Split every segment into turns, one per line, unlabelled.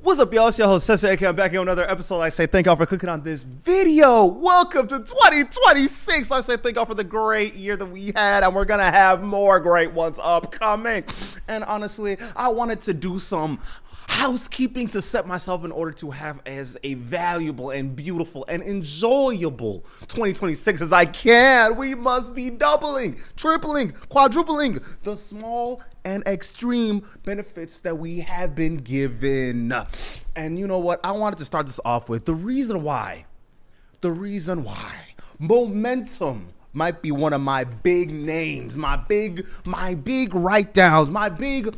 What's up, y'all? It's your host, Sensei, aka I'm back here on another episode. I say thank y'all for clicking on this video. Welcome to 2026. I say thank y'all for the great year that we had, and we're gonna have more great ones upcoming. And honestly, I wanted to do some housekeeping to set myself in order to have as a valuable and beautiful and enjoyable 2026 as I can. We must be doubling, tripling, quadrupling the small and extreme benefits that we have been given. And you know what? I wanted to start this off with the reason why momentum might be one of my big names, my big write downs, my big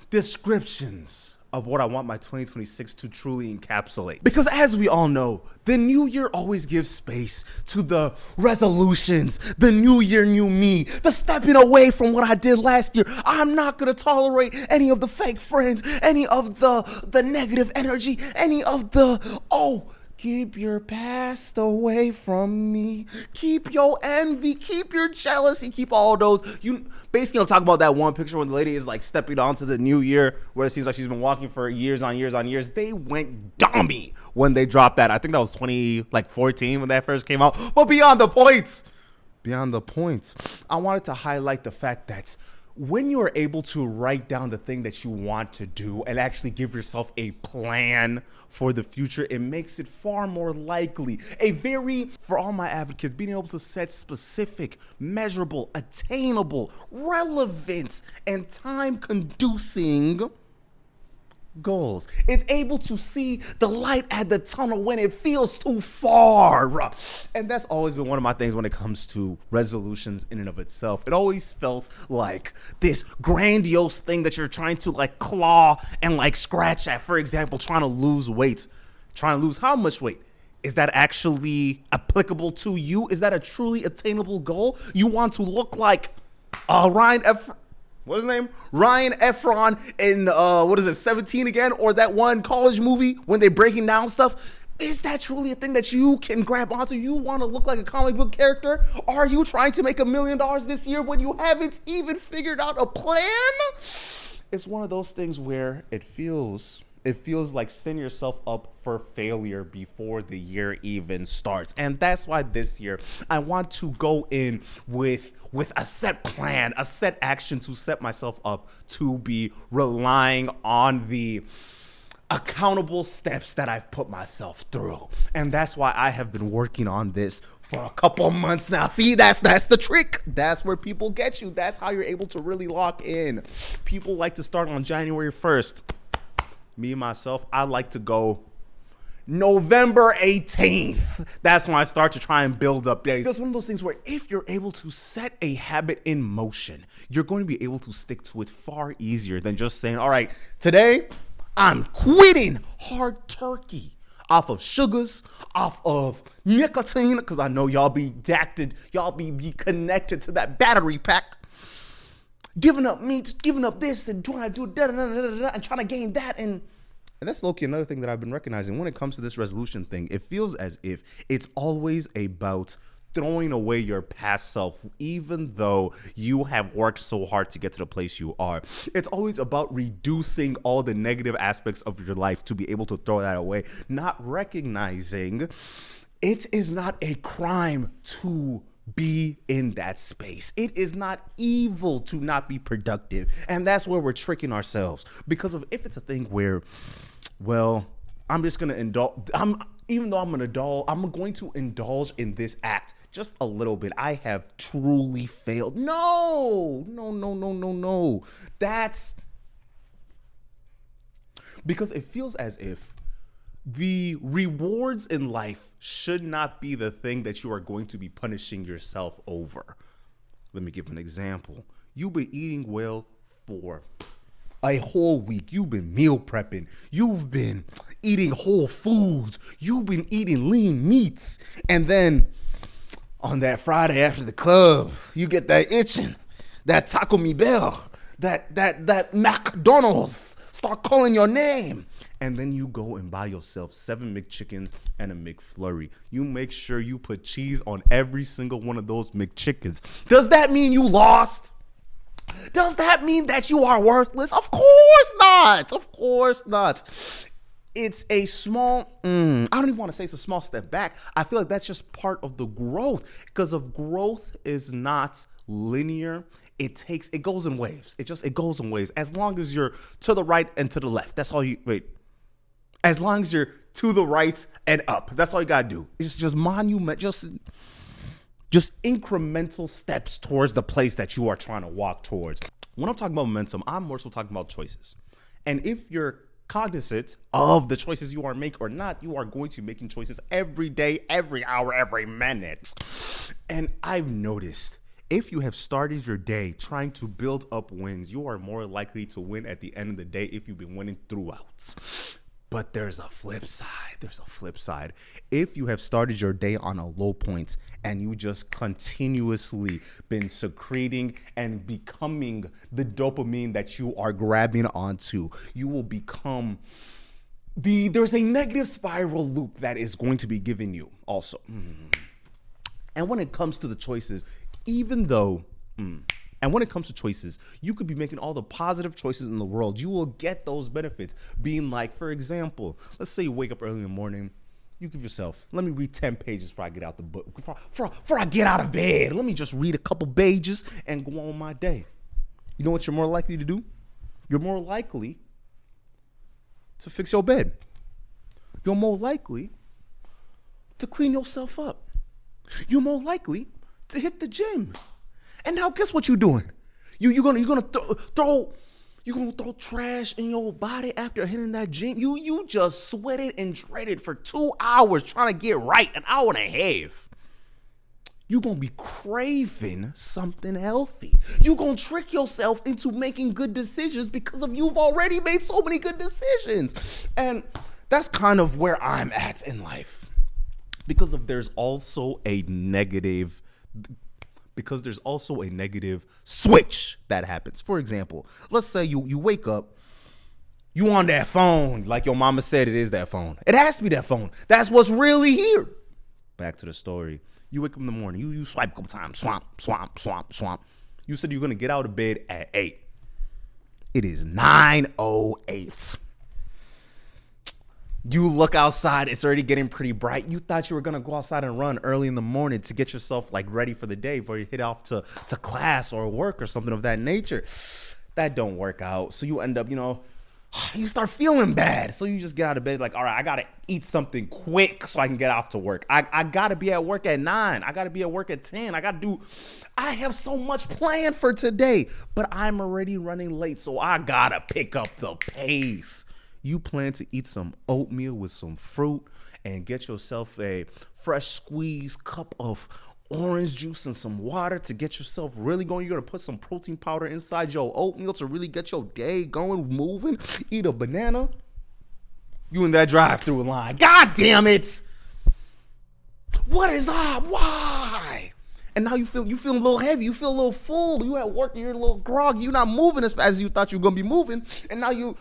descriptions of what I want my 2026 to truly encapsulate. Because as we all know, the new year always gives space to the resolutions, the new year, new me, the stepping away from what I did last year. I'm not gonna tolerate any of the fake friends, any of the negative energy, any of the, keep your past away from me. Keep your envy, keep your jealousy, keep all those. You basically, I'm talking about that one picture when the lady is like stepping onto the new year where it seems like she's been walking for years on years on years. They went dummy when they dropped that. I think that was 2014 when that first came out. But beyond the points, I wanted to highlight the fact that when you are able to write down the thing that you want to do and actually give yourself a plan for the future, it makes it far more likely. For all my advocates, being able to set specific, measurable, attainable, relevant, and time-conducing goals. It's able to see the light at the tunnel when it feels too far. And that's always been one of my things when it comes to resolutions in and of itself. It always felt like this grandiose thing that you're trying to like claw and like scratch at. For example, trying to lose weight. Trying to lose how much weight? Is that actually applicable to you? Is that a truly attainable goal? You want to look like Ryan Efron in 17 again, or that one college movie when they're breaking down stuff? Is that truly a thing that you can grab onto? You want to look like a comic book character? Are you trying to make $1 million this year when you haven't even figured out a plan? It's one of those things where it feels like setting yourself up for failure before the year even starts. And that's why this year I want to go in with a set plan, a set action to set myself up to be relying on the accountable steps that I've put myself through. And that's why I have been working on this for a couple months now. See, that's the trick. That's where people get you. That's how you're able to really lock in. People like to start on January 1st. Me, myself, I like to go November 18th. That's when I start to try and build up days. It's one of those things where if you're able to set a habit in motion, you're going to be able to stick to it far easier than just saying, all right, today I'm quitting hard turkey off of sugars, off of nicotine, because I know y'all be addicted, y'all be connected to that battery pack. Giving up meat, giving up this, and trying to do and trying to gain that. And that's low-key another thing that I've been recognizing when it comes to this resolution thing. It feels as if it's always about throwing away your past self, even though you have worked so hard to get to the place you are. It's always about reducing all the negative aspects of your life to be able to throw that away, not recognizing it is not a crime to be in that space. It is not evil to not be productive. And that's where we're tricking ourselves. Because if it's a thing where, well, I'm just going to indulge, I'm going to indulge in this act just a little bit. I have truly failed. No. That's because it feels as if the rewards in life should not be the thing that you are going to be punishing yourself over. Let me give an example. You've been eating well for a whole week. You've been meal prepping. You've been eating whole foods. You've been eating lean meats. And then on that Friday after the club, you get that itching, that Taco Bell, that McDonald's start calling your name. And then you go and buy yourself 7 McChickens and a McFlurry. You make sure you put cheese on every single one of those McChickens. Does that mean you lost? Does that mean that you are worthless? Of course not. Of course not. it's a small, I don't even want to say it's a small step back. I feel like that's just part of the growth, because of growth is not linear. It goes in waves. It goes in waves. As long as you're to the right and to the left, that's all you, as long as you're to the right and up, that's all you gotta do. It's just just incremental steps towards the place that you are trying to walk towards. When I'm talking about momentum, I'm more so talking about choices. And if you're cognizant of the choices you are making or not, you are going to be making choices every day, every hour, every minute. And I've noticed, if you have started your day trying to build up wins, you are more likely to win at the end of the day if you've been winning throughout. But there's a flip side. If you have started your day on a low point and you just continuously been secreting and becoming the dopamine that you are grabbing onto, you will become there's a negative spiral loop that is going to be given you also. And when it comes to the choices, and when it comes to choices, you could be making all the positive choices in the world. You will get those benefits. Being like, for example, let's say you wake up early in the morning. You give yourself, let me read 10 pages before I get out the book. Before I get out of bed, let me just read a couple pages and go on my day. You know what you're more likely to do? You're more likely to fix your bed. You're more likely to clean yourself up. You're more likely to hit the gym. And now guess what you're doing? You're gonna throw trash in your body after hitting that gym. You just sweated and dreaded for 2 hours trying to get right, an hour and a half. You're gonna be craving something healthy. You're gonna trick yourself into making good decisions because you've already made so many good decisions. And that's kind of where I'm at in life. Because there's also a negative switch that happens. For example, let's say you wake up, you on that phone, like your mama said it is that phone. It has to be that phone. That's what's really here. Back to the story. You wake up in the morning, you swipe a couple times, swamp. You said you're gonna get out of bed at 8. It is 9:08. You look outside, it's already getting pretty bright. You thought you were gonna go outside and run early in the morning to get yourself ready for the day before you head off to class or work or something of that nature. That don't work out. So you end up, you start feeling bad. So you just get out of bed all right, I gotta eat something quick so I can get off to work. I gotta be at work at 9. I gotta be at work at 10. I have so much planned for today, but I'm already running late. So I gotta pick up the pace. You plan to eat some oatmeal with some fruit and get yourself a fresh squeezed cup of orange juice and some water to get yourself really going. You're going to put some protein powder inside your oatmeal to really get your day going, moving. Eat a banana. You in that drive-thru line. God damn it. What is up? Why? And now you feel a little heavy. You feel a little full. You at work and you're a little groggy. You're not moving as fast as you thought you were going to be moving. And now you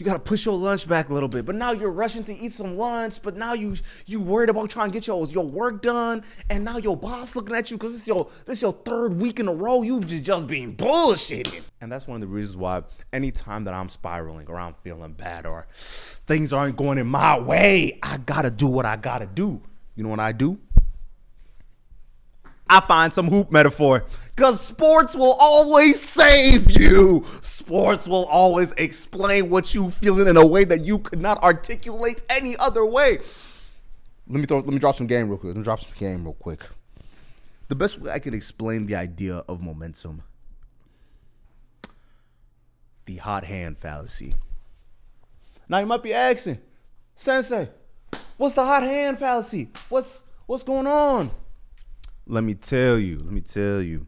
got to push your lunch back a little bit, but now you're rushing to eat some lunch, but now you worried about trying to get your work done, and now your boss looking at you because this your third week in a row, you just being bullshitting. And that's one of the reasons why anytime that I'm spiraling or I'm feeling bad or things aren't going in my way, I got to do what I got to do. You know what I do? I find some hoop metaphor, because sports will always save you. Sports will always explain what you feeling in a way that you could not articulate any other way. Let me drop some game real quick. The best way I can explain the idea of momentum, the hot hand fallacy. Now you might be asking, Sensei, what's the hot hand fallacy? What's going on? Let me tell you.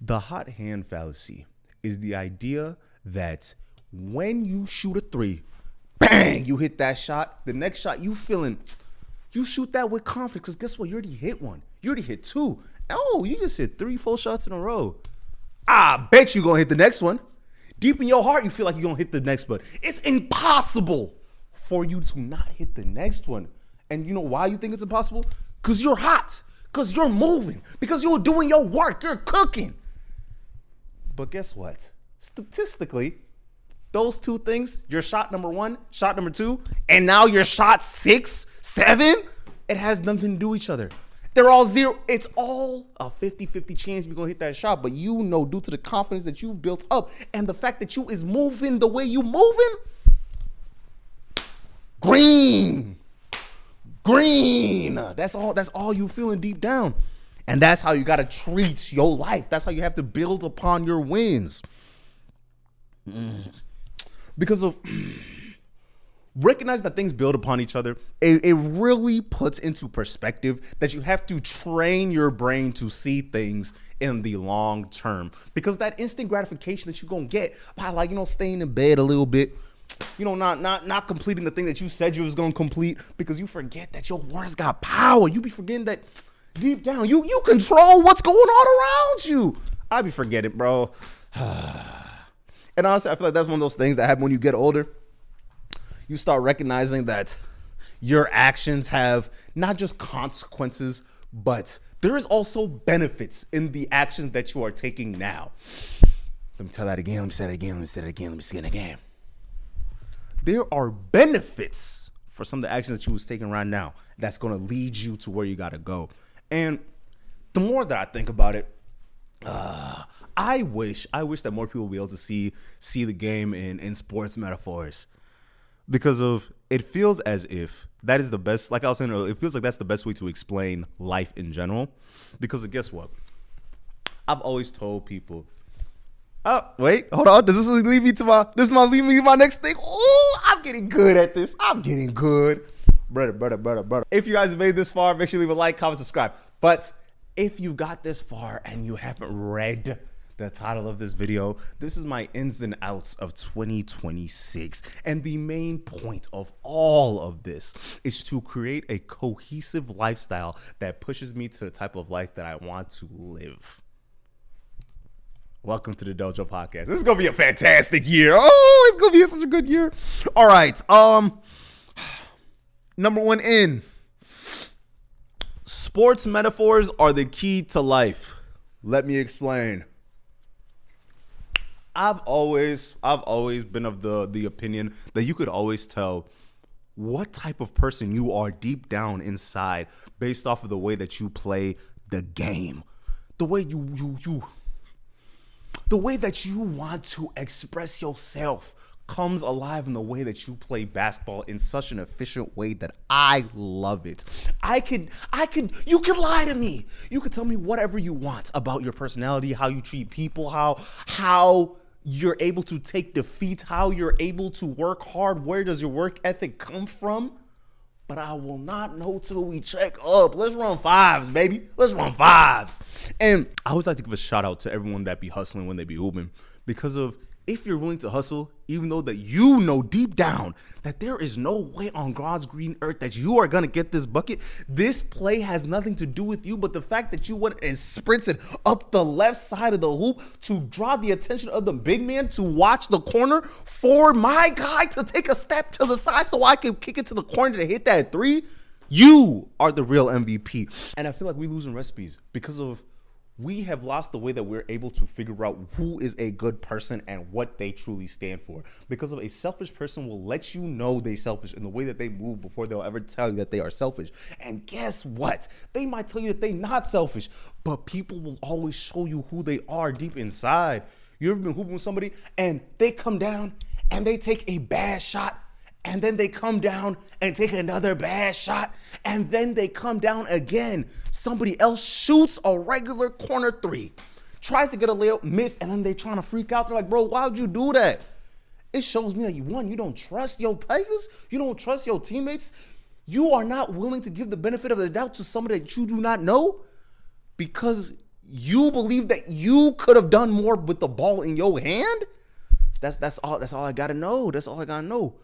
The hot hand fallacy is the idea that when you shoot a 3, bang, you hit that shot. The next shot you shoot that with confidence, because guess what? You already hit one. You already hit 2. Oh, you just hit 3-4 shots in a row. I bet you gonna hit the next one. Deep in your heart, you feel like you're gonna hit the next one. It's impossible for you to not hit the next one. And you know why you think it's impossible? Because you're hot. Because you're moving. Because you're doing your work. You're cooking. But guess what? Statistically, those two things, your shot number 1, shot number 2, and now your shot 6, 7, it has nothing to do with each other. They're all zero. It's all a 50-50 chance you're going to hit that shot. But you know, due to the confidence that you've built up and the fact that you is moving the way you moving, green. That's all you feeling deep down. And that's how you got to treat your life. That's how you have to build upon your wins. Because of recognize that things build upon each other. It really puts into perspective that you have to train your brain to see things in the long term. Because that instant gratification that you're going to get by staying in bed a little bit, not completing the thing that you said you was going to complete, because you forget that your words got power. You be forgetting that deep down, you control what's going on around you. I be forgetting, bro. And honestly, I feel like that's one of those things that happen when you get older. You start recognizing that your actions have not just consequences, but there is also benefits in the actions that you are taking now. Let me tell that again. Let me say it again. Let me say it again. Let me say it again. There are benefits for some of the actions that you was taking right now that's going to lead you to where you got to go. And the more that I think about it, I wish that more people would be able to see the game in sports metaphors, because it feels as if that is the best, like I was saying earlier, it feels like that's the best way to explain life in general. Because guess what? I've always told people, oh, wait, hold on. Does this lead me to my next thing? Oh, I'm getting good at this. I'm getting good. Brother. If you guys have made this far, make sure you leave a like, comment, subscribe. But if you got this far and you haven't read the title of this video, this is my ins and outs of 2026. And the main point of all of this is to create a cohesive lifestyle that pushes me to the type of life that I want to live. Welcome to the Dojo Podcast. This is going to be a fantastic year. Oh, it's going to be such a good year. All right. Number 1 in. Sports metaphors are the key to life. Let me explain. I've always been of the opinion that you could always tell what type of person you are deep down inside based off of the way that you play the game. The way the way that you want to express yourself comes alive in the way that you play basketball in such an efficient way that I love it. You can lie to me. You can tell me whatever you want about your personality, how you treat people, how you're able to take defeat, how you're able to work hard. Where does your work ethic come from? But I will not know till we check up. Let's run 5s, baby. Let's run 5s. And I always like to give a shout out to everyone that be hustling when they be hooping, because of if you're willing to hustle, even though that you know deep down that there is no way on God's green earth that you are going to get this bucket, this play has nothing to do with you, but the fact that you went and sprinted up the left side of the hoop to draw the attention of the big man to watch the corner for my guy to take a step to the side so I can kick it to the corner to hit that 3, you are the real MVP. And I feel like we're losing recipes because of we have lost the way that we're able to figure out who is a good person and what they truly stand for. Because of a selfish person will let you know they're selfish in the way that they move before they'll ever tell you that they are selfish. And guess what? They might tell you that they're not selfish, but people will always show you who they are deep inside. You ever been hooping with somebody and they come down and they take a bad shot, and then they come down and take another bad shot, and then they come down again. Somebody else shoots a regular corner 3, tries to get a layup, miss, and then they trying to freak out. They're like, bro, why would you do that? It shows me that you don't trust your players. You don't trust your teammates. You are not willing to give the benefit of the doubt to somebody that you do not know because you believe that you could have done more with the ball in your hand. That's all I got to know. That's all I got to know.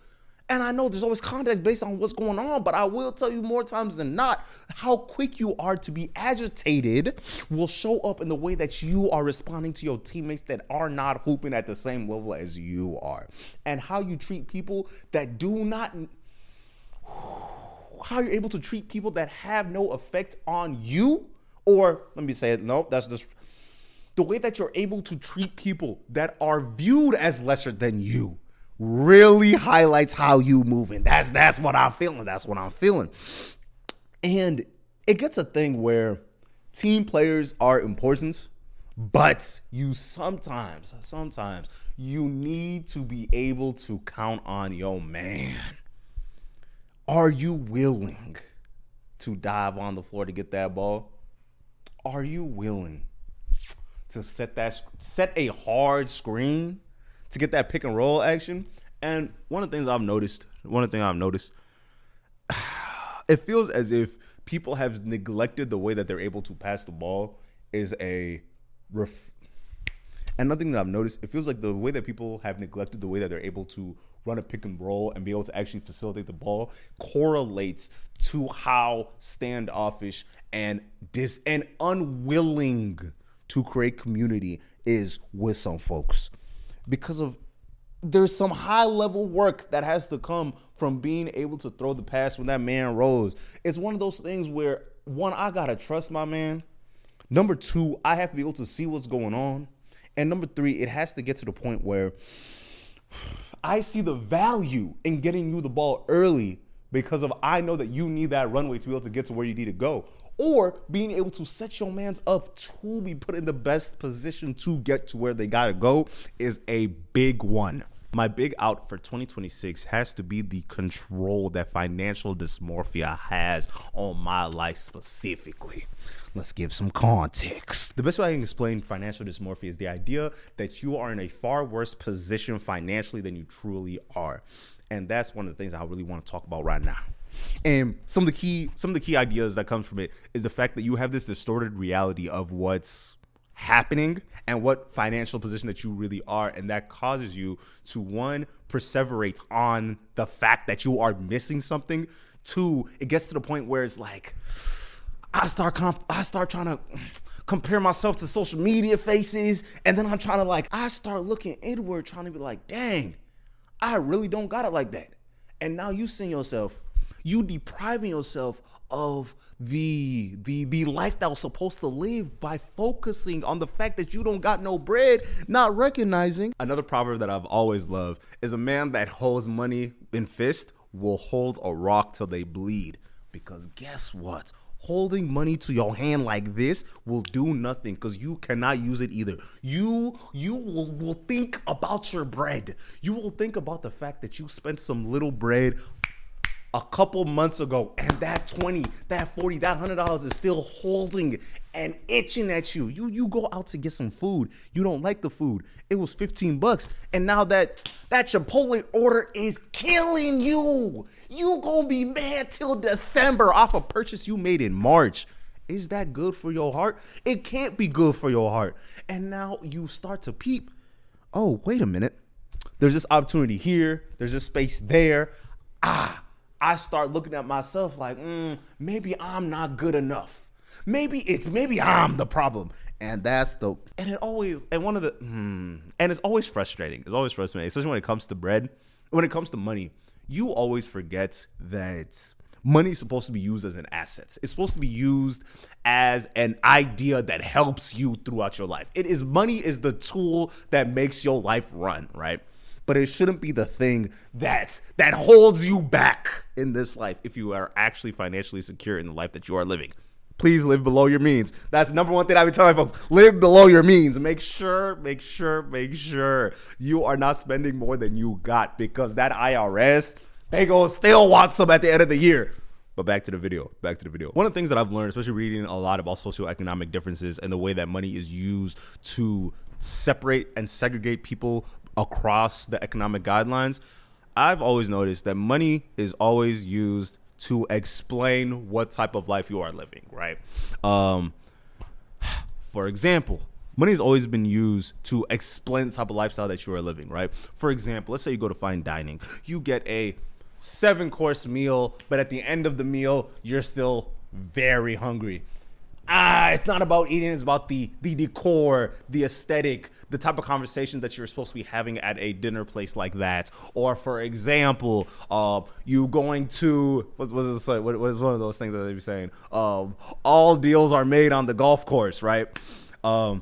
And I know there's always context based on what's going on, but I will tell you more times than not, how quick you are to be agitated will show up in the way that you are responding to your teammates that are not hooping at the same level as you are. And how you treat people that do not, how you're able to treat people that have no effect on you, or let me say it, no, that's just the way that you're able to treat people that are viewed as lesser than you. really highlights how you moving. That's what I'm feeling. That's what I'm feeling. And it gets a thing where team players are important, but you sometimes you need to be able to count on your man. Are you willing to dive on the floor to get that ball? Are you willing to set a hard screen to get that pick and roll action? And one of the things I've noticed, it feels as if people have neglected the way that they're able to pass the ball and another thing that I've noticed, it feels like the way that people have neglected the way that they're able to run a pick and roll and be able to actually facilitate the ball correlates to how standoffish and unwilling to create community is with some folks. Because there's some high level work that has to come from being able to throw the pass when that man rolls. It's one of those things where, one, I gotta trust my man. Number two, I have to be able to see what's going on. And number three, it has to get to the point where I see the value in getting you the ball early because I know that you need that runway to be able to get to where you need to go. Or being able to set your mans up to be put in the best position to get to where they gotta go is a big one. My big out for 2026 has to be the control that financial dysmorphia has on my life specifically. Let's give some context. The best way I can explain financial dysmorphia is the idea that you are in a far worse position financially than you truly are. And that's one of the things I really want to talk about right now. And some of the key ideas that comes from it is the fact that you have this distorted reality of what's happening and what financial position that you really are, and that causes you to, one, perseverate on the fact that you are missing something. Two, it gets to the point where it's like I start trying to compare myself to social media faces, and then I start looking inward, trying to be like, dang, I really don't got it like that. And now you depriving yourself of the life that was supposed to live by focusing on the fact that you don't got no bread, not recognizing. Another proverb that I've always loved is a man that holds money in fist will hold a rock till they bleed. Because guess what? Holding money to your hand like this will do nothing because you cannot use it either. You will think about your bread. You will think about the fact that you spent some little bread a couple months ago, and that 20, that 40, that $100 is still holding and itching at you. You go out to get some food. You don't like the food. It was $15, and now that Chipotle order is killing you. You gonna be mad till December off a purchase you made in March. Is that good for your heart? It can't be good for your heart. And now you start to peep. Oh, wait a minute. There's this opportunity here. There's this space there. I start looking at myself like, maybe I'm not good enough. Maybe I'm the problem. And it's always frustrating. It's always frustrating, especially when it comes to bread. When it comes to money, you always forget that money is supposed to be used as an asset. It's supposed to be used as an idea that helps you throughout your life. Money is the tool that makes your life run, right? But it shouldn't be the thing that holds you back in this life if you are actually financially secure in the life that you are living. Please live below your means. That's the number one thing I be telling folks. Live below your means. Make sure you are not spending more than you got, because that IRS, they gonna still want some at the end of the year. But back to the video. One of the things that I've learned, especially reading a lot about socioeconomic differences and the way that money is used to separate and segregate people across the economic guidelines, I've always noticed that money is always used to explain what type of life you are living, right? For example, money has always been used to explain the type of lifestyle that you are living, right? For example, let's say you go to fine dining. You get a 7-course meal, but at the end of the meal, you're still very hungry. It's not about eating, it's about the decor, the aesthetic, the type of conversations that you're supposed to be having at a dinner place like that. Or for example, you going to, what is one of those things that they be saying? All deals are made on the golf course, right?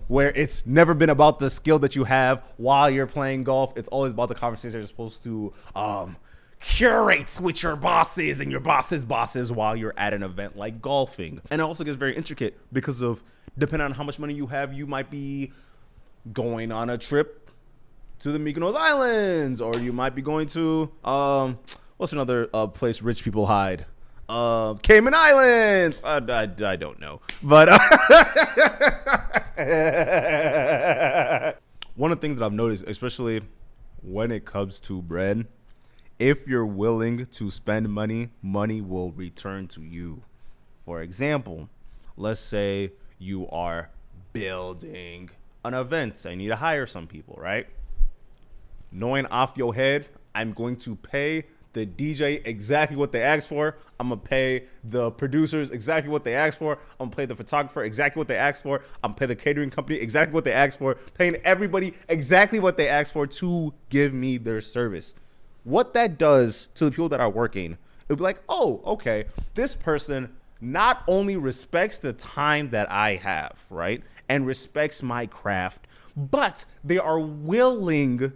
where it's never been about the skill that you have while you're playing golf. It's always about the conversation you're supposed to curate with your bosses and your bosses' bosses while you're at an event like golfing. And it also gets very intricate because of, depending on how much money you have, you might be going on a trip to the Mykonos Islands, or you might be going to what's another place rich people hide? Cayman Islands. I don't know, but one of the things that I've noticed, especially when it comes to bread, if you're willing to spend money, money will return to you. For example, let's say you are building an event. I need to hire some people, right? Knowing off your head, I'm going to pay the DJ exactly what they asked for. I'm going to pay the producers exactly what they asked for. I'm going to pay the photographer exactly what they asked for. I'm going to pay the catering company exactly what they asked for. Paying everybody exactly what they asked for to give me their service. What that does to the people that are working, it'll be like, oh, okay, this person not only respects the time that I have, right, and respects my craft, but they are willing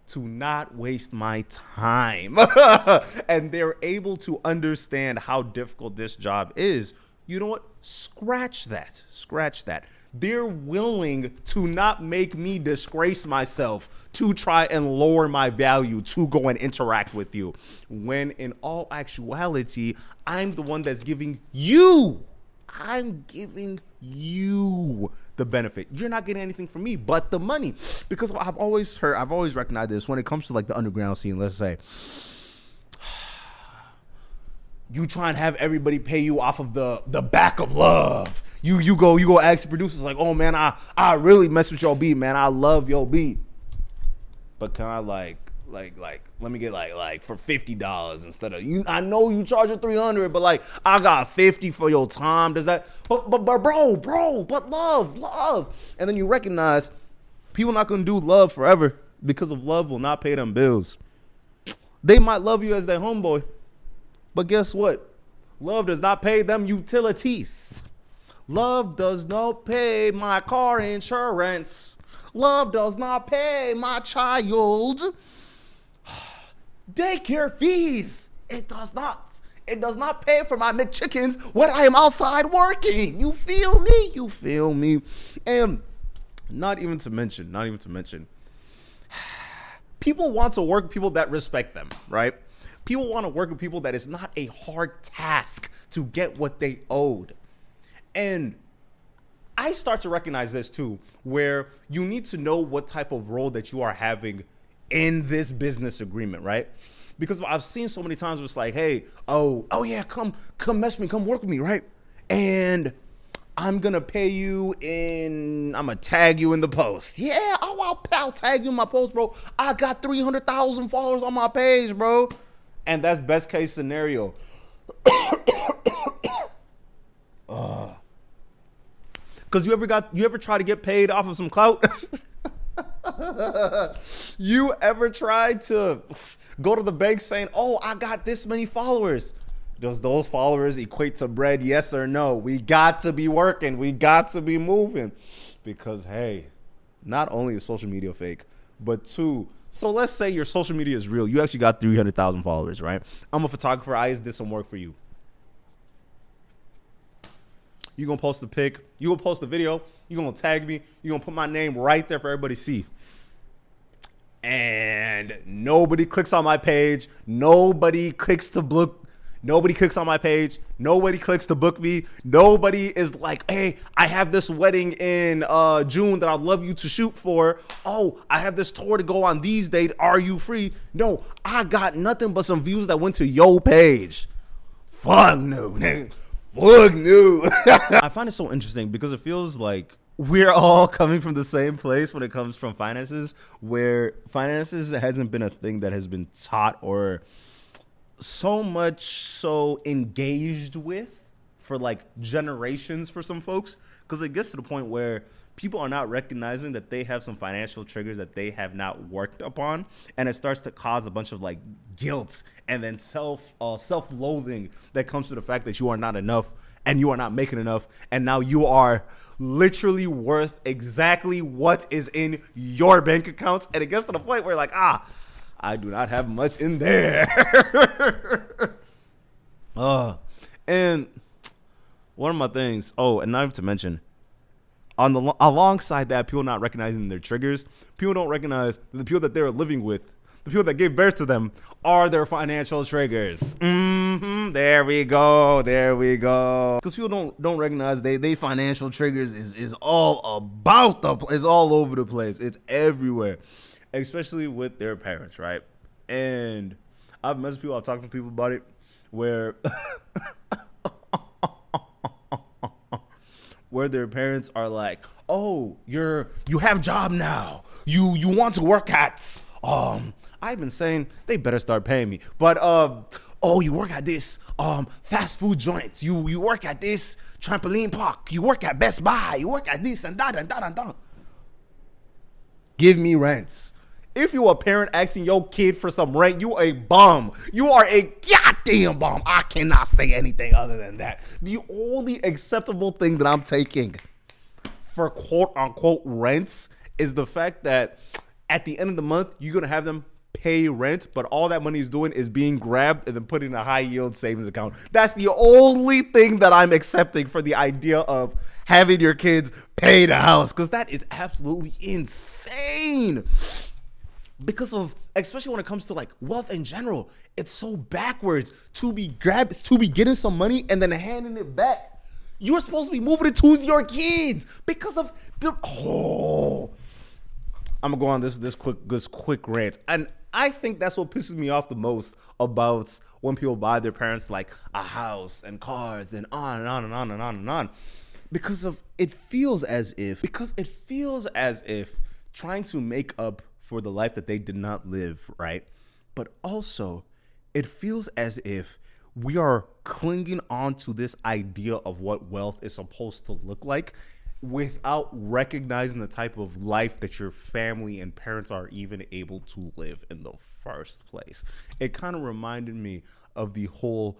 to not waste my time. And they're able to understand how difficult this job is. You know what? Scratch that. They're willing to not make me disgrace myself to try and lower my value to go and interact with you. When in all actuality, I'm the one that's giving you. I'm giving you the benefit. You're not getting anything from me but the money. Because I've always recognized this when it comes to like the underground scene. Let's say you try and have everybody pay you off of the back of love. You go ask the producers like, oh man, I really mess with your beat, man. I love your beat. But can I like let me get like for $50 instead of you. I know you charge a $300, but like I got $50 for your time. Does that? But love. And then you recognize people not gonna do love forever because of love will not pay them bills. They might love you as their homeboy, but guess what? Love does not pay them utilities. Love does not pay my car insurance. Love does not pay my child daycare fees. It does not. It does not pay for my McChickens when I am outside working. You feel me? And not even to mention, people want to work with people that respect them, right? People want to work with people that it's not a hard task to get what they owed. And I start to recognize this too, where you need to know what type of role that you are having in this business agreement, right? Because I've seen so many times where it's like, hey, oh yeah, come mess with me, come work with me, right? And I'm gonna pay you I'm gonna tag you in the post. Yeah, I'll tag you in my post, bro. I got 300,000 followers on my page, bro. And that's best case scenario. Cause you ever try to get paid off of some clout? You ever tried to go to the bank saying, oh, I got this many followers? Does those followers equate to bread? Yes or no? We got to be working. We got to be moving. Because, hey, not only is social media fake, but two, so let's say your social media is real. You actually got 300,000 followers, right? I'm a photographer. I just did some work for you. You're going to post the pic. You're going to post the video. You're going to tag me. You're going to put my name right there for everybody to see. And nobody clicks on my page. Nobody clicks to book. Nobody clicks on my page. Nobody clicks to book me. Nobody is like, hey, I have this wedding in June that I'd love you to shoot for. Oh, I have this tour to go on these dates. Are you free? No, I got nothing but some views that went to your page. Fuck no, nigga. Fuck no. I find it so interesting because it feels like we're all coming from the same place when it comes from finances, where finances hasn't been a thing that has been taught or so much so engaged with for like generations for some folks, because it gets to the point where people are not recognizing that they have some financial triggers that they have not worked upon, and it starts to cause a bunch of like guilt and then self-loathing that comes to the fact that you are not enough and you are not making enough, and now you are literally worth exactly what is in your bank accounts, and it gets to the point where like, I do not have much in there. And one of my things, and not even to mention, alongside that, people not recognizing their triggers, people don't recognize that the people that they're living with, the people that gave birth to them, are their financial triggers. There we go. Because people don't recognize they financial triggers is all about is all over the place. It's everywhere, especially with their parents, right? And I've met people, I've talked to people about it, where where their parents are like, oh, you have a job now. You want to work at I've been saying they better start paying me. But you work at this fast food joint. You work at this trampoline park. You work at Best Buy. You work at this and that and that and that. Give me rents. If you a parent asking your kid for some rent, you a bum. You are a goddamn bum. I cannot say anything other than that. The only acceptable thing that I'm taking for quote unquote rents is the fact that at the end of the month, you're going to have them pay rent, but all that money is doing is being grabbed and then put in a high yield savings account. That's the only thing that I'm accepting for the idea of having your kids pay the house, because that is absolutely insane. Because of, especially when it comes to like wealth in general, it's so backwards to be getting some money and then handing it back. You're supposed to be moving it to your kids because of I'm gonna go on this quick rant, and I think that's what pisses me off the most about when people buy their parents like a house and cars and on and on and on and on and on, because it feels as if trying to make up for the life that they did not live, right? But also, it feels as if we are clinging on to this idea of what wealth is supposed to look like without recognizing the type of life that your family and parents are even able to live in the first place. It kind of reminded me of the whole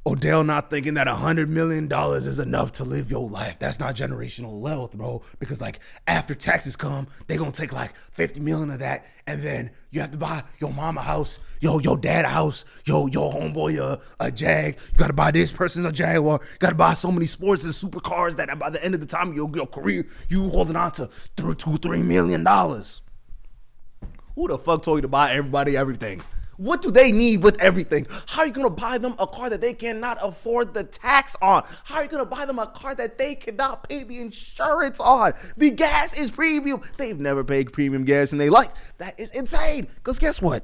Odell not thinking that $100 million is enough to live your life. That's not generational wealth, bro. Because like after taxes come, they gonna take like 50 million of that, and then you have to buy your mama a house, your dad a house, your homeboy a Jag. You gotta buy this person a Jaguar. You gotta buy so many sports and supercars that by the end of the time your career, you holding on to $2-3 million. Who the fuck told you to buy everybody everything? What do they need with everything? How are you going to buy them a car that they cannot afford the tax on? How are you going to buy them a car that they cannot pay the insurance on? The gas is premium. They've never paid premium gas in their life. That is insane. Because guess what?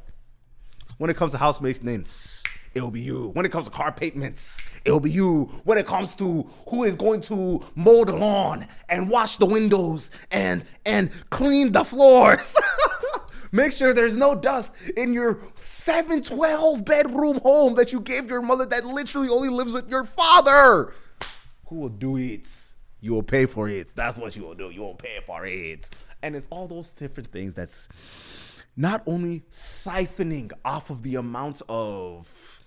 When it comes to house maintenance, it'll be you. When it comes to car payments, it'll be you. When it comes to who is going to mow the lawn and wash the windows and clean the floors. Make sure there's no dust in your 7-12 bedroom home that you gave your mother that literally only lives with your father. Who will do it? You will pay for it. That's what you will do. You will pay for it. And it's all those different things that's not only siphoning off of the amount of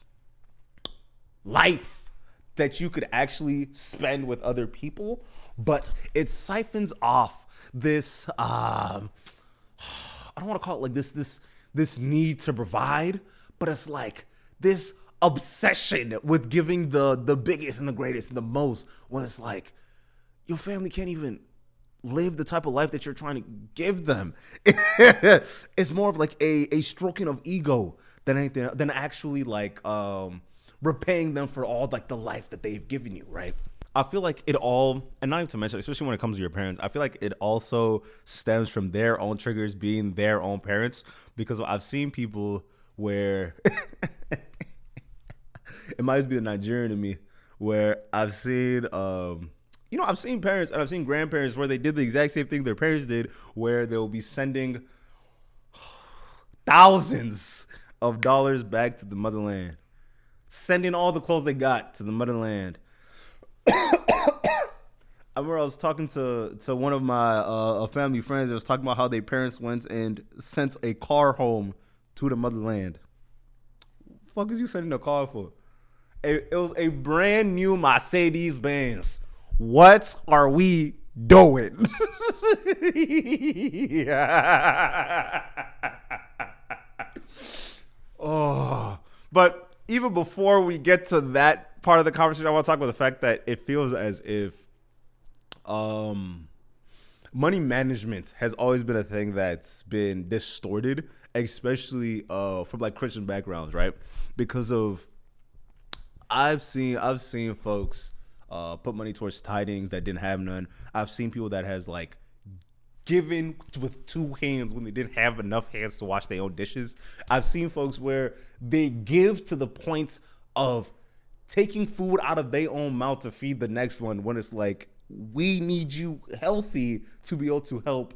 life that you could actually spend with other people, but it siphons off this I don't want to call it like this need to provide, but it's like this obsession with giving the biggest and the greatest and the most, when it's like your family can't even live the type of life that you're trying to give them. It's more of like a stroking of ego than anything, than actually like repaying them for all like the life that they've given you, right? I feel like it all, and not even to mention, especially when it comes to your parents, I feel like it also stems from their own triggers being their own parents, because I've seen people where, it might be the Nigerian in me, where I've seen, I've seen parents and I've seen grandparents where they did the exact same thing their parents did, where they'll be sending thousands of dollars back to the motherland sending all the clothes they got to the motherland. I remember I was talking to one of my family friends that was talking about how their parents went and sent a car home to the motherland. Fuck is you sending a car for? It was a brand new Mercedes Benz. What are we doing? Oh, but even before we get to that part of the conversation, I want to talk about the fact that it feels as if money management has always been a thing that's been distorted, especially from like Christian backgrounds, right? Because of I've seen folks put money towards tidings that didn't have none. I've seen people that has like given with two hands when they didn't have enough hands to wash their own dishes. I've seen folks where they give to the point of taking food out of their own mouth to feed the next one, when it's like, we need you healthy to be able to help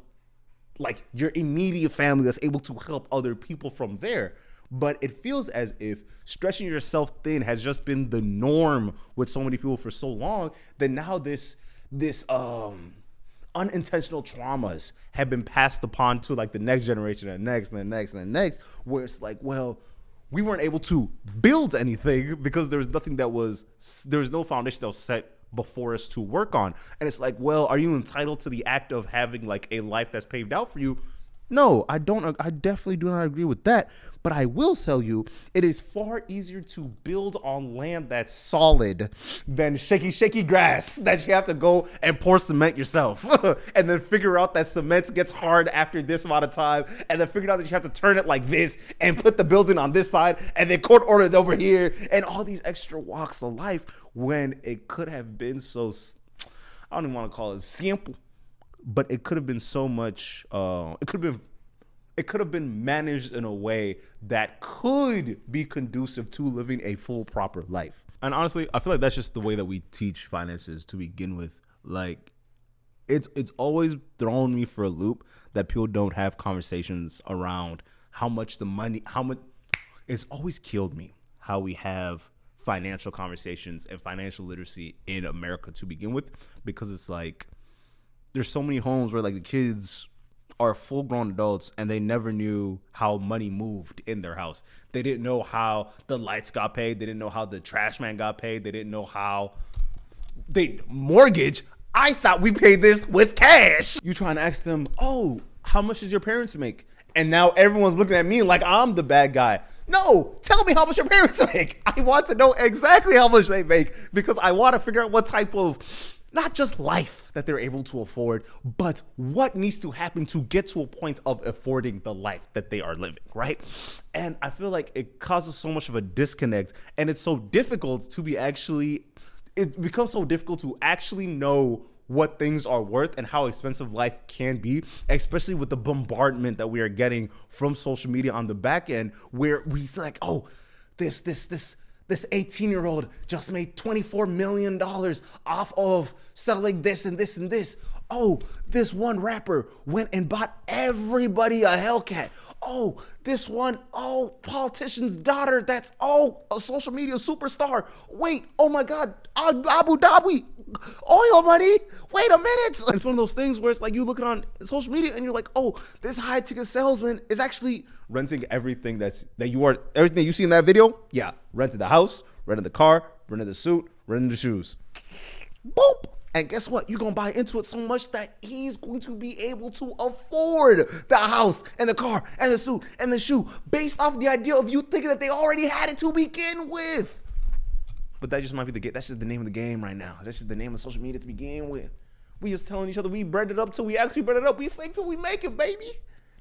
like your immediate family that's able to help other people from there. But it feels as if stretching yourself thin has just been the norm with so many people for so long that now this unintentional traumas have been passed upon to like the next generation and the next and the next and the next, where it's like, well, we weren't able to build anything because there was no foundation that was set before us to work on. And it's like, well, are you entitled to the act of having like a life that's paved out for you? No, I don't. I definitely do not agree with that. But I will tell you, it is far easier to build on land that's solid than shaky grass that you have to go and pour cement yourself and then figure out that cement gets hard after this amount of time, and then figure out that you have to turn it like this and put the building on this side and then court order it over here and all these extra walks of life, when it could have been so, I don't even want to call it simple, but it could have been so much, it could have been managed in a way that could be conducive to living a full, proper life. And honestly, I feel like that's just the way that we teach finances to begin with. Like, it's always thrown me for a loop that people don't have conversations around it's always killed me how we have financial conversations and financial literacy in America to begin with, because it's like, there's so many homes where like the kids are full grown adults and they never knew how money moved in their house. They didn't know how the lights got paid. They didn't know how the trash man got paid. They didn't know how they mortgage. I thought we paid this with cash. You trying to ask them, oh, how much does your parents make? And now everyone's looking at me like I'm the bad guy. No, tell me how much your parents make. I want to know exactly how much they make, because I want to figure out what type of, not just life that they're able to afford, but what needs to happen to get to a point of affording the life that they are living, right? And I feel like it causes so much of a disconnect, and it's so difficult to it becomes so difficult to actually know what things are worth and how expensive life can be, especially with the bombardment that we are getting from social media on the back end, where we feel like, oh, this 18-year-old just made $24 million off of selling this and this and this. Oh, this one rapper went and bought everybody a Hellcat. Oh, this one, politician's daughter that's, a social media superstar. Wait, oh my God, Abu Dhabi, oil money. Wait a minute. It's one of those things where it's like you look on social media and you're like, oh, this high ticket salesman is actually renting everything everything you see in that video. Yeah, rented the house, rented the car, rented the suit, rented the shoes. Boop. And guess what? You're going to buy into it so much that he's going to be able to afford the house and the car and the suit and the shoe based off the idea of you thinking that they already had it to begin with. But that just might be that's just the name of the game right now. That's just the name of social media to begin with. We just telling each other we bread it up till we actually bread it up. We fake till we make it, baby.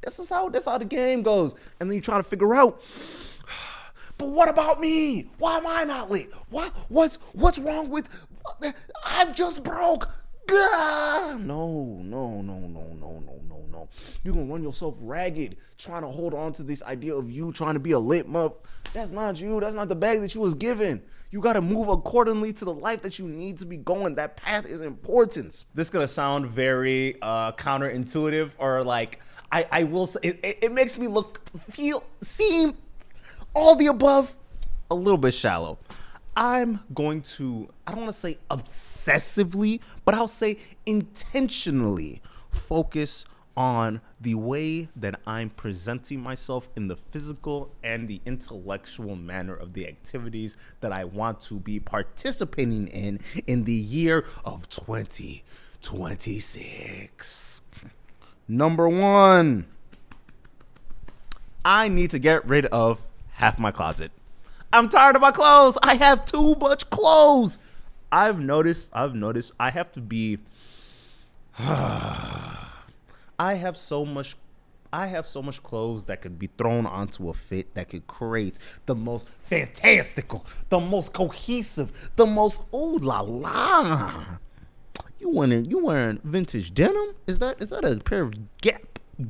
That's how the game goes. And then you try to figure out, but what about me? Why am I not lit? What's wrong with, I'm just broke. Gah! No. You're going to run yourself ragged trying to hold on to this idea of you trying to be a lit muff. That's not you. That's not the bag that you was given. You got to move accordingly to the life that you need to be going. That path is important. This is going to sound very counterintuitive, or like, I will say, it makes me seem all the above, a little bit shallow. I'm going to, I don't want to say obsessively, but I'll say intentionally focus on the way that I'm presenting myself in the physical and the intellectual manner of the activities that I want to be participating in the year of 2026. Number one, I need to get rid of half my closet. I'm tired of my clothes. I have too much clothes. I've noticed I have to be I have so much clothes that could be thrown onto a fit that could create the most fantastical, the most cohesive, the most ooh la la. You wearing vintage denim? Is that a pair of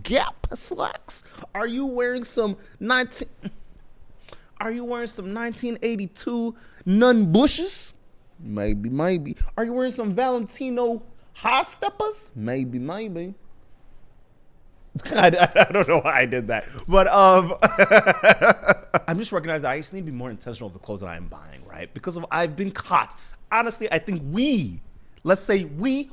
Gap slacks? Are you wearing some 1982 Nun Bushes? Maybe. Are you wearing some Valentino High Steppers? Maybe. I don't know why I did that, but I'm just recognizing that I just need to be more intentional with the clothes that I'm buying, right? Because I've been caught. Honestly, I think let's say we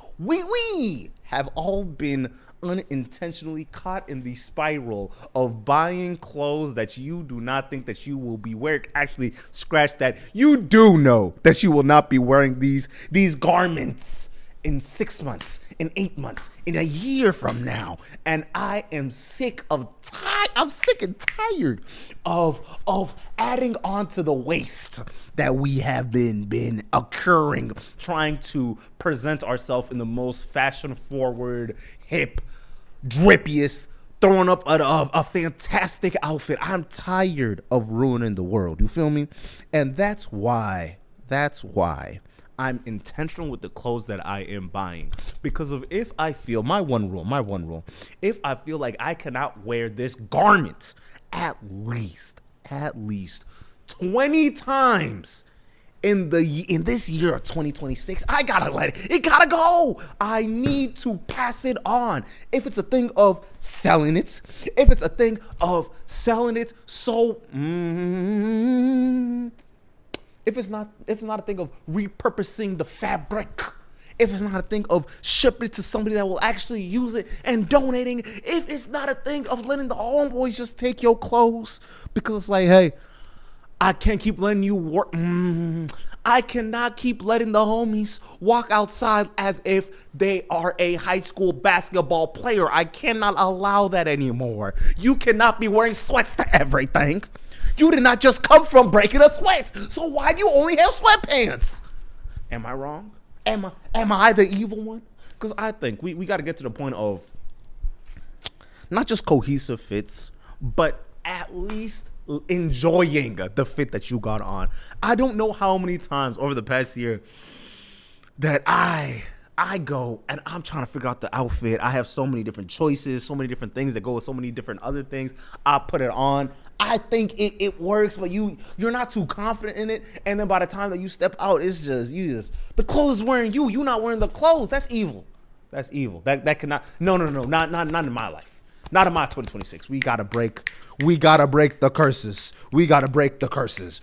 have all been unintentionally caught in the spiral of buying clothes that you do not think that you will be wearing. Actually, scratch that. You do know that you will not be wearing these garments in 6 months, in 8 months, in a year from now. And I am sick and tired of adding on to the waste that we have been occurring, trying to present ourselves in the most fashion forward, hip, drippiest, throwing up a fantastic outfit. I'm tired of ruining the world. You feel me? And that's why I'm intentional with the clothes that I am buying. Because of if I feel, my one rule, if I feel like I cannot wear this garment at least 20 times in this year of 2026, I gotta let it gotta go. I need to pass it on. If it's a thing of selling it, so if it's not a thing of repurposing the fabric, if it's not a thing of shipping it to somebody that will actually use it and donating, if it's not a thing of letting the homeboys just take your clothes, because it's like, hey, I can't keep letting you work. I cannot keep letting the homies walk outside as if they are a high school basketball player. I cannot allow that anymore. You cannot be wearing sweats to everything. You did not just come from breaking a sweat. So why do you only have sweatpants? Am I wrong? Am I the evil one? Because I think we got to get to the point of not just cohesive fits, but at least enjoying the fit that you got on. I don't know how many times over the past year that I go and I'm trying to figure out the outfit. I have so many different choices, so many different things that go with so many different other things. I put it on. I think it works, but you're not too confident in it. And then by the time that you step out, it's just the clothes is wearing you. You're not wearing the clothes. That's evil. That cannot. No. Not in my life. Not in my 2026. We gotta break the curses. We gotta break the curses.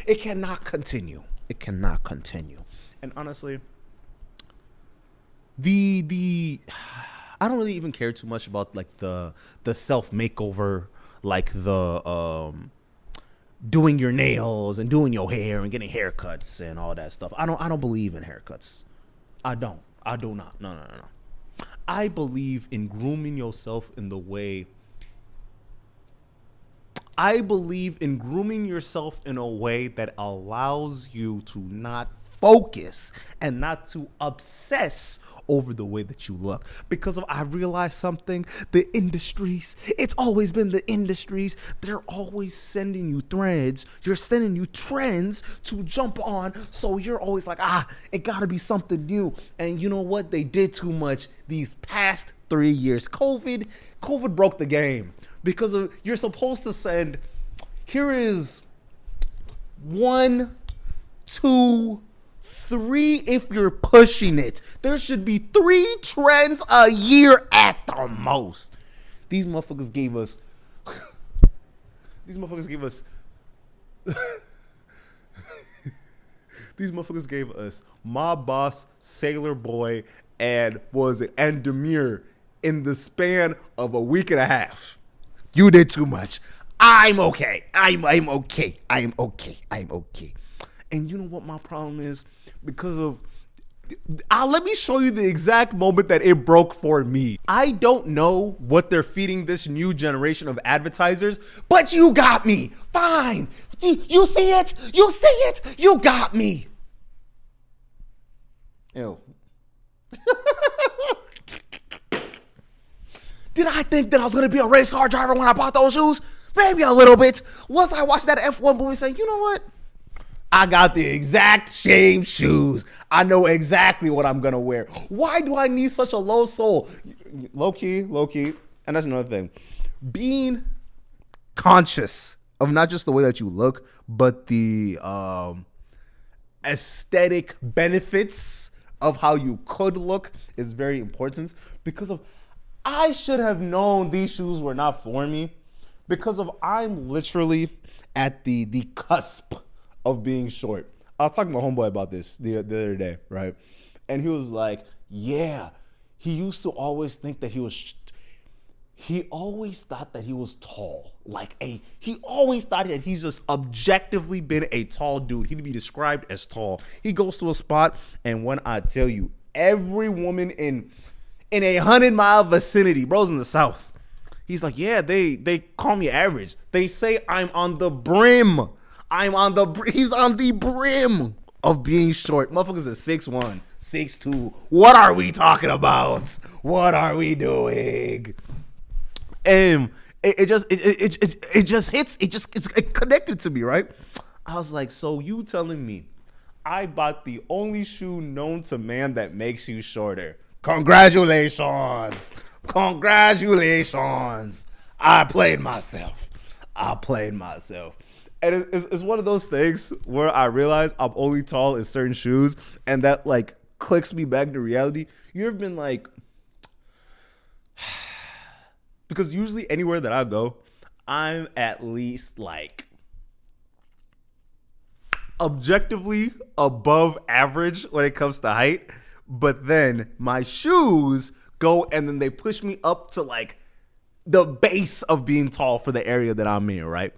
It cannot continue. And honestly, I don't really even care too much about like the self makeover, like the doing your nails and doing your hair and getting haircuts and all that stuff. I don't believe in haircuts. I do not. No. I believe in grooming yourself in the way. I believe in grooming yourself in a way that allows you to not focus and not to obsess over the way that you look. Because I realized something, the industries, it's always been the industries. They're always sending you threads. You're sending you trends to jump on. So you're always like, it gotta be something new. And you know what? They did too much these past 3 years. COVID broke the game. Because you're supposed to send, here is 1, 2, 3 if you're pushing it. There should be 3 trends a year at the most. These motherfuckers gave us These motherfuckers gave us these motherfuckers gave us Mob Boss, Sailor Boy, and and Demure in the span of a week and a half. You did too much. I'm okay. I'm okay. I'm okay. I'm okay. And you know what my problem is? Because of let me show you the exact moment that it broke for me. I don't know what they're feeding this new generation of advertisers, but you got me. Fine. You see it? You see it? You got me. Ew. Did I think that I was going to be a race car driver when I bought those shoes? Maybe a little bit. Once I watched that F1 movie, say, you know what? I got the exact same shoes. I know exactly what I'm going to wear. Why do I need such a low soul? Low key. And that's another thing. Being conscious of not just the way that you look, but the aesthetic benefits of how you could look is very important, because of I should have known these shoes were not for me, because of I'm literally at the cusp of being short. I was talking to my homeboy about this the other day, right? And he was like, yeah, he used to always think that he always thought that he was tall. He always thought that he's just objectively been a tall dude. He'd be described as tall. He goes to a spot, and when I tell you, every woman in a 100-mile vicinity, bro's in the South, he's like, yeah, they call me average. They say I'm on the brim. He's on the brim of being short. Motherfuckers are 6'1", 6'2". What are we talking about? What are we doing? And it just hits. It's connected to me, right? I was like, so you telling me I bought the only shoe known to man that makes you shorter? Congratulations. I played myself. And it's one of those things where I realize I'm only tall in certain shoes, and that like clicks me back to reality. You ever been like, because usually anywhere that I go, I'm at least like objectively above average when it comes to height, but then my shoes go and then they push me up to like the base of being tall for the area that I'm in, right?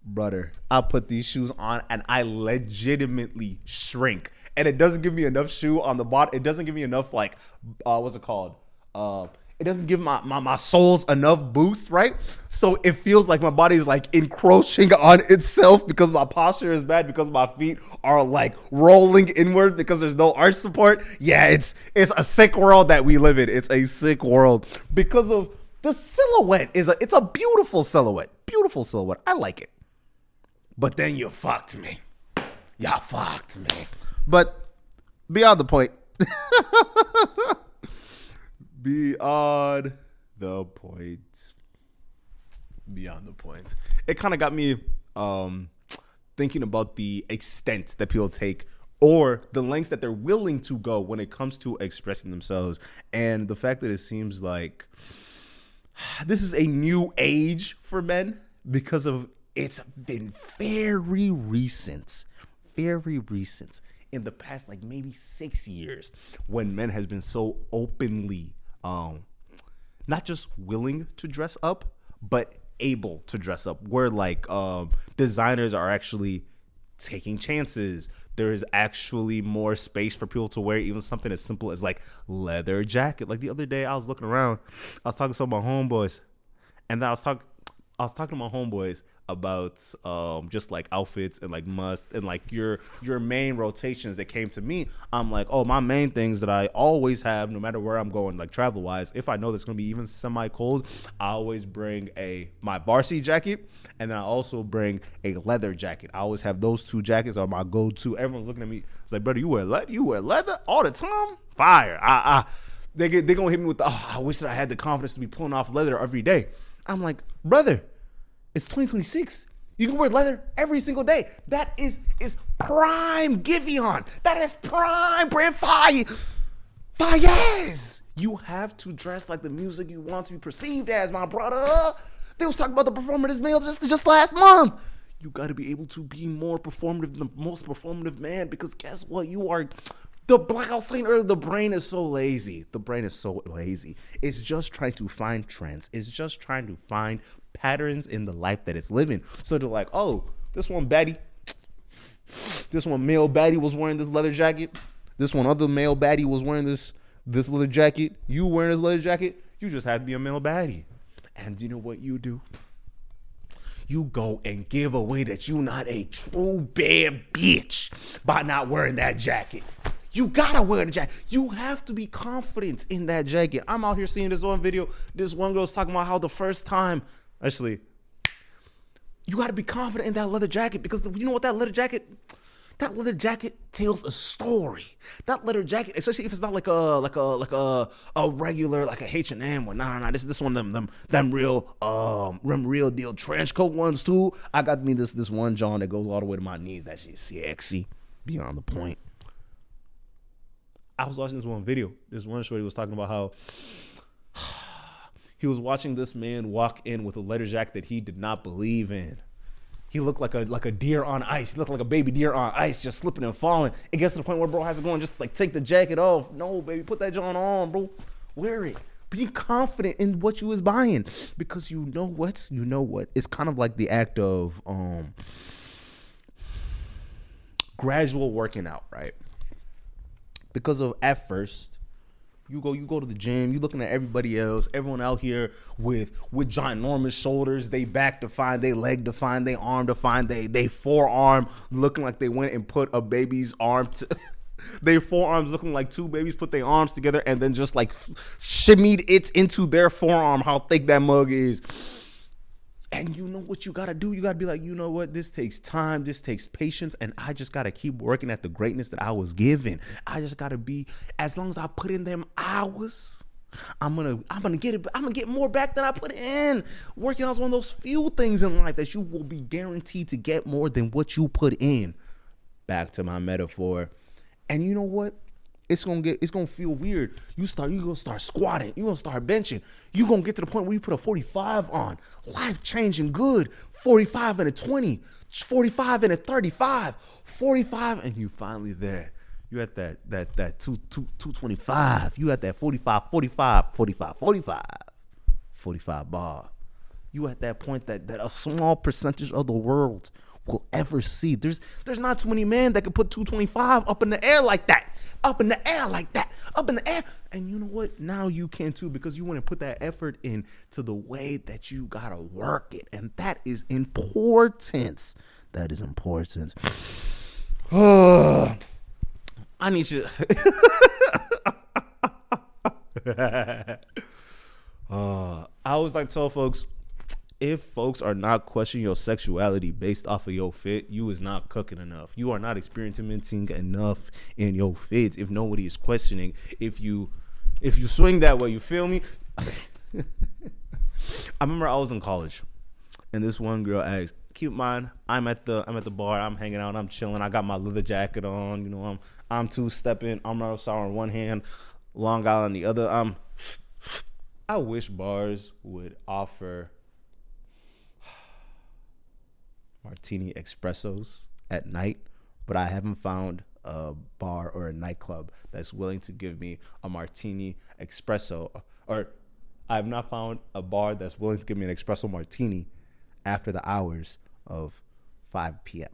Brother, I put these shoes on and I legitimately shrink. And it doesn't give me enough shoe on the bottom. It doesn't give me enough like, what's it called? It doesn't give my soles enough boost, right? So it feels like my body is like encroaching on itself because my posture is bad, because my feet are like rolling inward because there's no arch support. Yeah, it's a sick world that we live in. It's a sick world because of the silhouette. It's a beautiful silhouette. Beautiful silhouette. I like it. But then you fucked me. But beyond the point. Beyond the point. It kind of got me thinking about the extent that people take, or the lengths that they're willing to go when it comes to expressing themselves. And the fact that it seems like this is a new age for men, because of it's been very recent in the past, like maybe 6 years, when men has been so openly not just willing to dress up, but able to dress up, where like designers are actually taking chances. There is actually more space for people to wear even something as simple as like leather jacket. Like the other day I was looking around, I was talking to some of my homeboys, and then I was talking to my homeboys about just like outfits and like must and like your main rotations that came to me. I'm like, oh, my main things that I always have no matter where I'm going, like travel wise, if I know that's gonna be even semi cold, I always bring my varsity jacket, and then I also bring a leather jacket. I always have those two jackets are my go-to. Everyone's looking at me, it's like, brother, you wear leather all the time? Fire. They gonna hit me with I wish that I had the confidence to be pulling off leather every day. I'm like, brother, it's 2026. You can wear leather every single day. That is prime Giveon. That is prime brand fire. Yes. You have to dress like the music you want to be perceived as, my brother. They was talking about the performative male just last month. You got to be able to be more performative, the most performative man, because guess what? You are like I was saying earlier, the brain is so lazy. The brain is so lazy. It's just trying to find trends. It's just trying to find patterns in the life that it's living. So they're like, oh, this one male baddie was wearing this leather jacket. This one other male baddie was wearing this leather jacket. You wearing this leather jacket. You just have to be a male baddie. And you know what you do? You go and give away that you're not a true bad bitch by not wearing that jacket. You gotta wear the jacket. You have to be confident in that jacket. I'm out here seeing this one video. This one girl's talking about how the first time, actually, you gotta be confident in that leather jacket, because you know what that leather jacket tells a story. That leather jacket, especially if it's not like a regular, like a H&M or nah. This one of them real deal trench coat ones too. I got me this one John that goes all the way to my knees. That shit's sexy, beyond the point. I was watching this one video. This one shorty was talking about how he was watching this man walk in with a leather jacket that he did not believe in. He looked like a deer on ice. He looked like a baby deer on ice, just slipping and falling. It gets to the point where bro has to go and just like take the jacket off. No, baby, put that John on, bro. Wear it. Be confident in what you was buying, because you know what? It's kind of like the act of gradual working out, right? Because of at first, you go to the gym, you looking at everybody else, everyone out here with ginormous shoulders, they back defined, they leg defined, they arm defined, they forearm looking like they went and put a baby's arm to they forearms looking like two babies put their arms together and then just like shimmied it into their forearm, how thick that mug is. And you know what you gotta do? You gotta be like, you know what? This takes time. This takes patience. And I just gotta keep working at the greatness that I was given. I just gotta be, as long as I put in them hours, I'm gonna get more back than I put in. Working out is one of those few things in life that you will be guaranteed to get more than what you put in. Back to my metaphor. And you know what? It's gonna feel weird. You gonna start squatting. You gonna start benching. You gonna get to the point where you put a 45 on. Life changing good. 45 and a 20. 45 and a 35. 45 and you finally there. You at that 225. You at that 45 bar. You at that point that a small percentage of the world will ever see. There's not too many men that can put 225 up in the air like that. Up in the air like that. Up in the air. And you know what? Now you can too, because you want to put that effort in to the way that you gotta work it. And that is important. That is important. I need you. I always like to tell folks, if folks are not questioning your sexuality based off of your fit, you is not cooking enough. You are not experimenting enough in your fits. If nobody is questioning, if you swing that way, you feel me? I remember I was in college, and this one girl asked. Keep in mind, I'm at the bar. I'm hanging out. I'm chilling. I got my leather jacket on. You know, I'm two-stepping. I'm not sour in one hand, Long Island the other. I wish bars would offer martini espressos at night, but I haven't found a bar or a nightclub that's willing to give me a martini espresso, or I have not found a bar that's willing to give me an espresso martini after the hours of 5 p.m.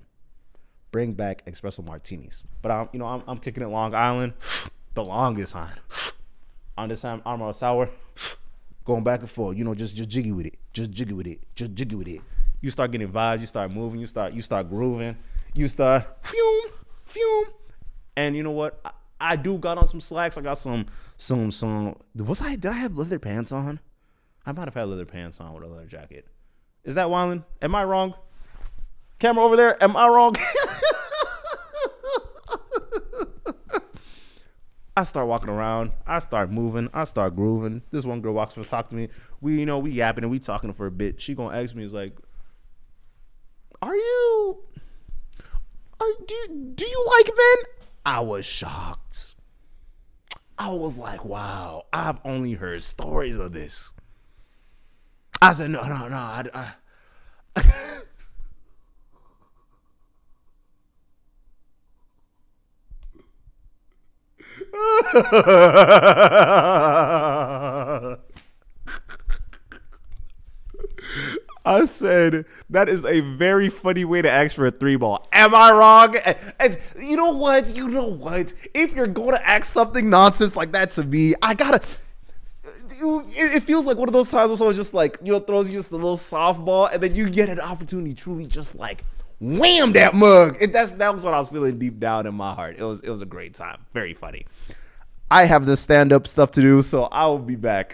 Bring back espresso martinis. But I'm kicking it Long Island, the longest on this time I'm sour, going back and forth, just jiggy with it. You start getting vibes, you start moving, you start grooving, you start fume. And you know what? I do got on some slacks. I got some did I have leather pants on? I might have had leather pants on with a leather jacket. Is that wildin'? Am I wrong? Camera over there, am I wrong? I start walking around, I start moving, I start grooving. This one girl walks up to talk to me. We yapping and we talking for a bit. She gonna ask me, is like, do you like men? I was shocked. I was like, wow, I've only heard stories of this. I said, no. I said, that is a very funny way to ask for a 3-ball. Am I wrong? And you know what? If you're going to ask something nonsense like that to me, I gotta. It feels like one of those times where someone just like, throws you just a little softball, and then you get an opportunity to truly just like wham that mug. That was what I was feeling deep down in my heart. It was a great time. Very funny. I have the stand-up stuff to do, so I will be back.